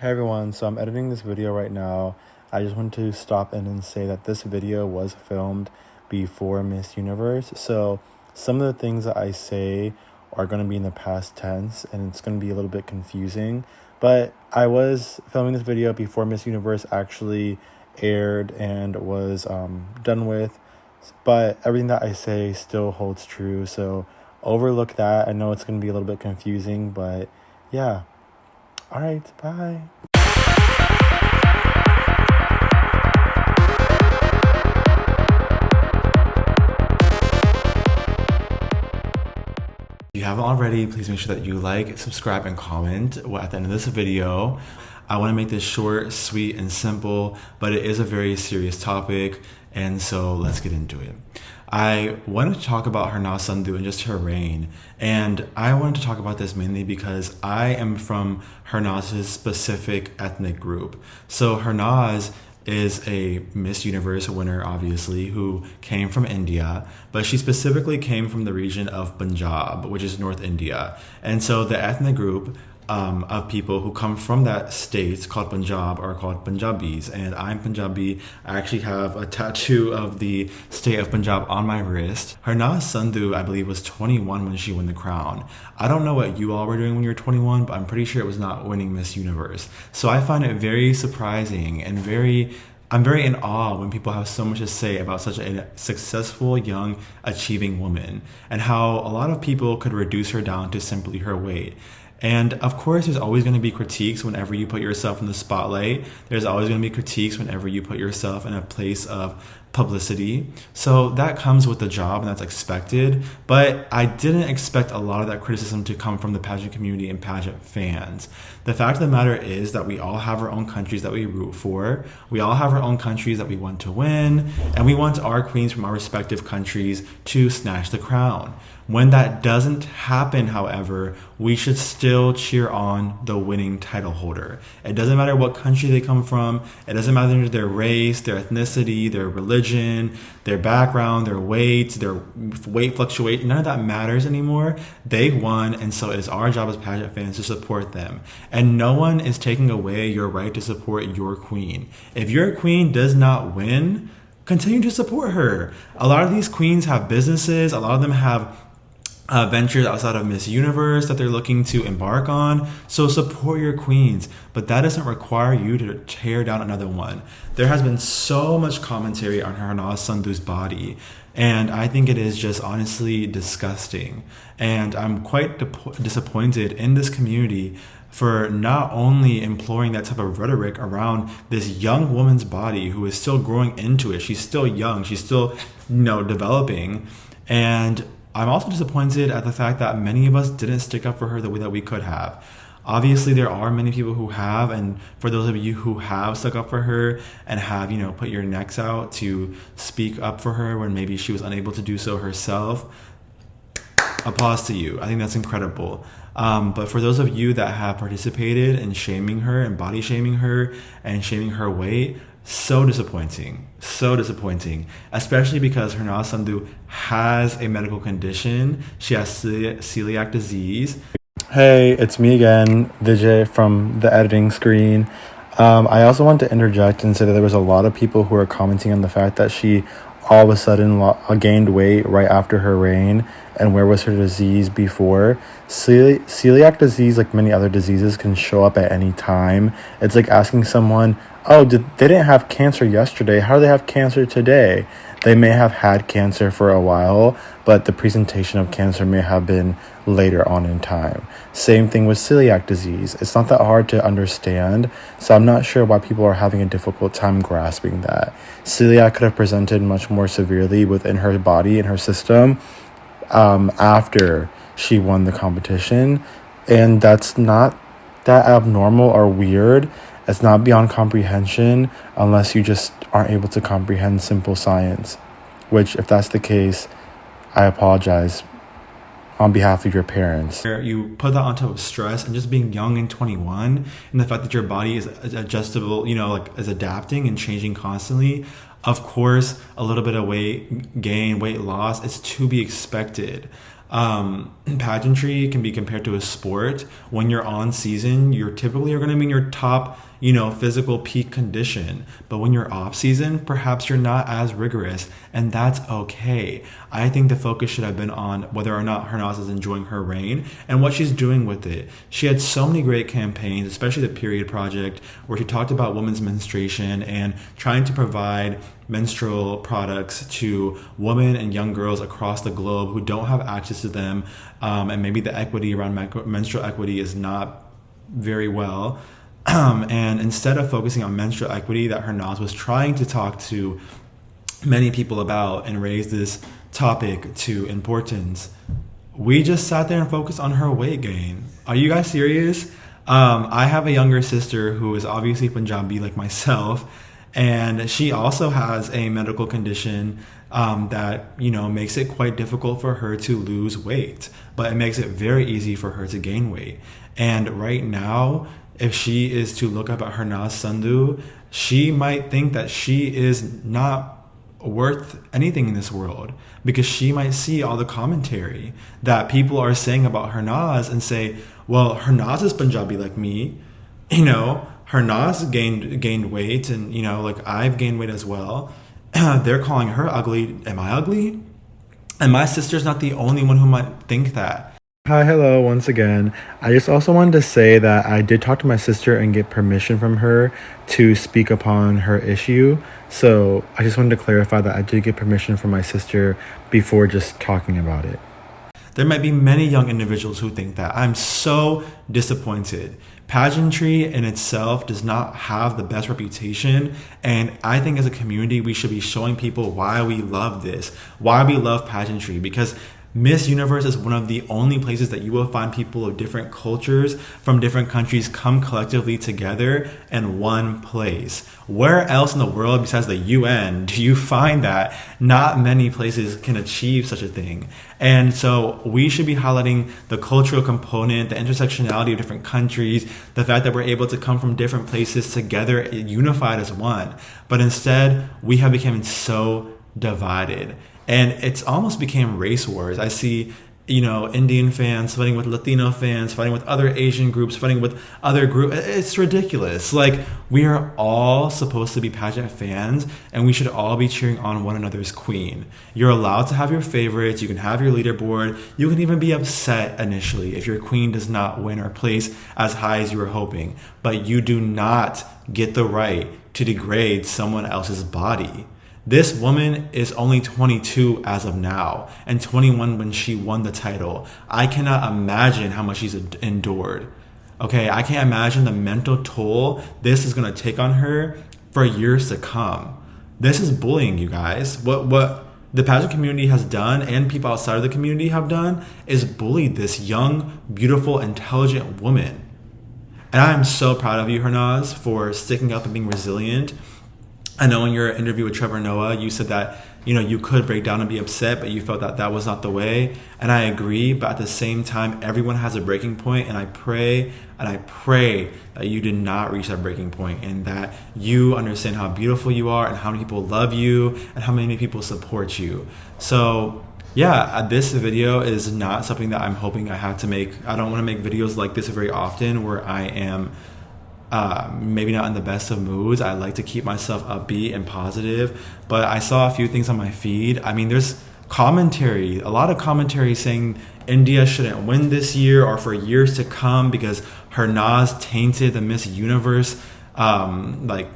Hey everyone, so I'm editing this video right now. I just want to stop in and say that this video was filmed before Miss Universe. So some of the things that I say are going to be in the past tense and it's going to be a little bit confusing. But I was filming this video before Miss Universe actually aired and was done with. But everything that I say still holds true. So overlook that. I know it's going to be a little bit confusing, but yeah. All right, bye. If you haven't already, please make sure that you like, subscribe, and comment at the end of this video. I want to make this short, sweet, and simple, but it is a very serious topic, and so let's get into it. I wanted to talk about Harana Sandhu and just her reign, and I wanted to talk about this mainly because I am from Harnaaz's specific ethnic group. So Harnaaz is a Miss Universe winner, obviously, who came from India, but she specifically came from the region of Punjab, which is North India. And so the ethnic group of people who come from that state called Punjab are called Punjabis, and I'm Punjabi. I actually have a tattoo of the state of Punjab on my wrist. Harnaaz Sandhu, I believe, was 21 when she won the crown. I don't know what you all were doing when you were 21, but I'm pretty sure it was not winning Miss Universe. So I find it very surprising and I'm very in awe when people have so much to say about such a successful, young, achieving woman, and how a lot of people could reduce her down to simply her weight. And of course, there's always going to be critiques whenever you put yourself in the spotlight. There's always going to be critiques whenever you put yourself in a place of publicity. So that comes with the job and that's expected. But I didn't expect a lot of that criticism to come from the pageant community and pageant fans. The fact of the matter is that we all have our own countries that we root for. We all have our own countries that we want to win. And we want our queens from our respective countries to snatch the crown. When that doesn't happen, however, we should still cheer on the winning title holder. It doesn't matter what country they come from. It doesn't matter their race, their ethnicity, their religion, their background, their weight fluctuation. None of that matters anymore. They won, and so it is our job as pageant fans to support them. And no one is taking away your right to support your queen. If your queen does not win, continue to support her. A lot of these queens have businesses. A lot of them have ventures outside of Miss Universe that they're looking to embark on. So support your queens, but that doesn't require you to tear down another one. There has been so much commentary on Harnaaz Sandhu's body, and I think it is just honestly disgusting. And I'm quite disappointed in this community for not only employing that type of rhetoric around this young woman's body who is still growing into it. She's still young. She's still, developing. And I'm also disappointed at the fact that many of us didn't stick up for her the way that we could have. Obviously, there are many people who have, and for those of you who have stuck up for her and have, put your necks out to speak up for her when maybe she was unable to do so herself, applause to you. I think that's incredible. But for those of you that have participated in shaming her and body shaming her and shaming her weight, so disappointing, especially because Harnaaz Sandhu has a medical condition. She has celiac disease. Hey, it's me again, Vijay from the editing screen. I also want to interject and say that there was a lot of people who are commenting on the fact that she all of a sudden gained weight right after her reign, and where was her disease before? Celiac disease, like many other diseases, can show up at any time. It's like asking someone, they didn't have cancer yesterday, how do they have cancer today? They may have had cancer for a while, but the presentation of cancer may have been later on in time. Same thing with celiac disease. It's not that hard to understand, so I'm not sure why people are having a difficult time grasping that. Celiac could have presented much more severely within her body and her system after she won the competition, and that's not that abnormal or weird. It's not beyond comprehension unless you just aren't able to comprehend simple science, which, if that's the case, I apologize on behalf of your parents. You put that on top of stress and just being young and 21, and the fact that your body is adjustable, is adapting and changing constantly. Of course, a little bit of weight gain, weight loss is to be expected. Pageantry can be compared to a sport. When you're on season, you're typically going to be in your top, physical peak condition. But when you're off season, perhaps you're not as rigorous, and that's okay. I think the focus should have been on whether or not Harnaaz is enjoying her reign and what she's doing with it. She had so many great campaigns, especially the Period Project, where she talked about women's menstruation and trying to provide menstrual products to women and young girls across the globe who don't have access to them, and maybe the equity around menstrual equity is not very well. And instead of focusing on menstrual equity that Harnaaz was trying to talk to many people about and raise this topic to importance, we just sat there and focused on her weight gain. Are you guys serious? I have a younger sister who is obviously Punjabi like myself, and she also has a medical condition that makes it quite difficult for her to lose weight, but it makes it very easy for her to gain weight. And right now, if she is to look up at Harnaaz Sandhu, she might think that she is not worth anything in this world, because she might see all the commentary that people are saying about Harnaaz and say, well, Harnaaz is Punjabi like me, Harnaaz gained weight, and I've gained weight as well. They're calling her ugly. Am I ugly? And my sister's not the only one who might think that. Hi, hello, once again. I just also wanted to say that I did talk to my sister and get permission from her to speak upon her issue. So I just wanted to clarify that I did get permission from my sister before just talking about it. There might be many young individuals who think that. I'm so disappointed. Pageantry in itself does not have the best reputation, and I think as a community we should be showing people why we love this, why we love pageantry, because Miss Universe is one of the only places that you will find people of different cultures from different countries come collectively together in one place. Where else in the world besides the UN do you find that? Not many places can achieve such a thing. And so we should be highlighting the cultural component, the intersectionality of different countries, the fact that we're able to come from different places together, unified as one. But instead, we have become so divided. And it's almost became race wars. I see, Indian fans fighting with Latino fans, fighting with other Asian groups, fighting with other groups. It's ridiculous. Like, we are all supposed to be pageant fans, and we should all be cheering on one another's queen. You're allowed to have your favorites. You can have your leaderboard. You can even be upset initially if your queen does not win or place as high as you were hoping. But you do not get the right to degrade someone else's body. This woman is only 22 as of now, and 21 when she won the title. I cannot imagine how much she's endured. Okay, I can't imagine the mental toll this is going to take on her for years to come. This is bullying, you guys. What the pageant community has done, and people outside of the community have done, is bullied this young, beautiful, intelligent woman. And I am so proud of you, Harnaaz, for sticking up and being resilient. I know in your interview with Trevor Noah, you said that, you could break down and be upset, but you felt that that was not the way. And I agree, but at the same time, everyone has a breaking point, and I pray that you did not reach that breaking point, and that you understand how beautiful you are and how many people love you and how many people support you. So yeah, this video is not something that I'm hoping I have to make. I don't want to make videos like this very often where I am maybe not in the best of moods. I like to keep myself upbeat and positive, but I saw a few things on my feed. I mean, there's commentary, a lot of commentary saying India shouldn't win this year or for years to come because Harnaaz tainted the Miss Universe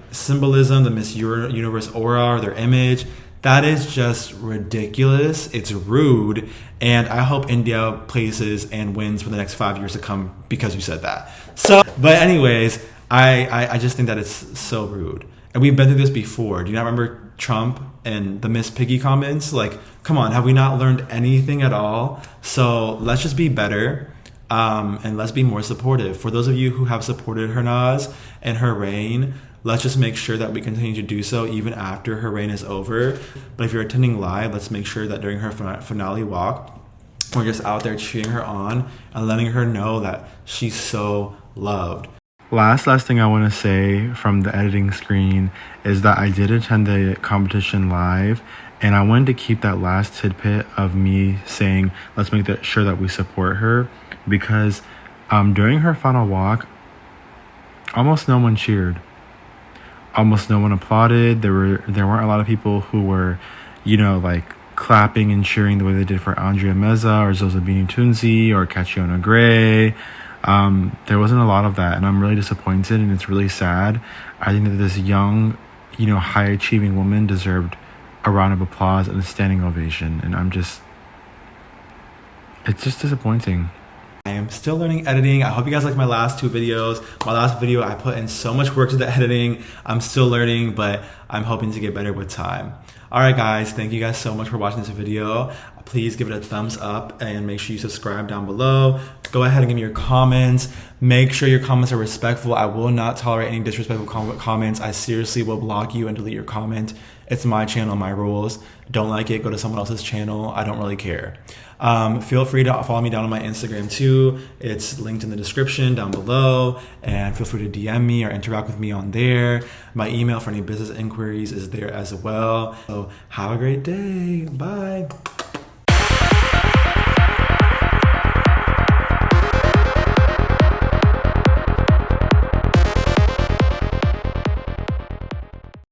symbolism, the Miss Universe aura or their image. That is just ridiculous. It's rude, and I hope India places and wins for the next 5 years to come because you said that. So, but anyways, I just think that it's so rude. And we've been through this before. Do you not remember Trump and the Miss Piggy comments? Like, come on, have we not learned anything at all? So let's just be better, and let's be more supportive. For those of you who have supported Harnaaz and her reign, let's just make sure that we continue to do so even after her reign is over. But if you're attending live, let's make sure that during her finale walk, we're just out there cheering her on and letting her know that she's so loved. Last thing I want to say from the editing screen is that I did attend the competition live, And I wanted to keep that last tidbit of me saying, let's make sure that we support her, because during her final walk, almost no one cheered. Almost no one applauded. There weren't a lot of people who were, like clapping and cheering the way they did for Andrea Meza or Zozabini Tunzi or Catriona Gray. There wasn't a lot of that, and I'm really disappointed, and it's really sad. I think that this young, high achieving woman deserved a round of applause and a standing ovation, and it's just disappointing. I am still learning editing. I hope you guys like my last 2 videos. My last video, I put in so much work to the editing. I'm still learning, but I'm hoping to get better with time. All right, guys, thank you guys so much for watching this video. Please give it a thumbs up and make sure you subscribe down below. Go ahead and give me your comments. Make sure your comments are respectful. I will not tolerate any disrespectful comments. I seriously will block you and delete your comment. It's my channel, my rules. Don't like it, go to someone else's channel. I don't really care. Feel free to follow me down on my Instagram too. It's linked in the description down below, and feel free to DM me or interact with me on there. My email for any business inquiries is there as well. So have a great day. Bye.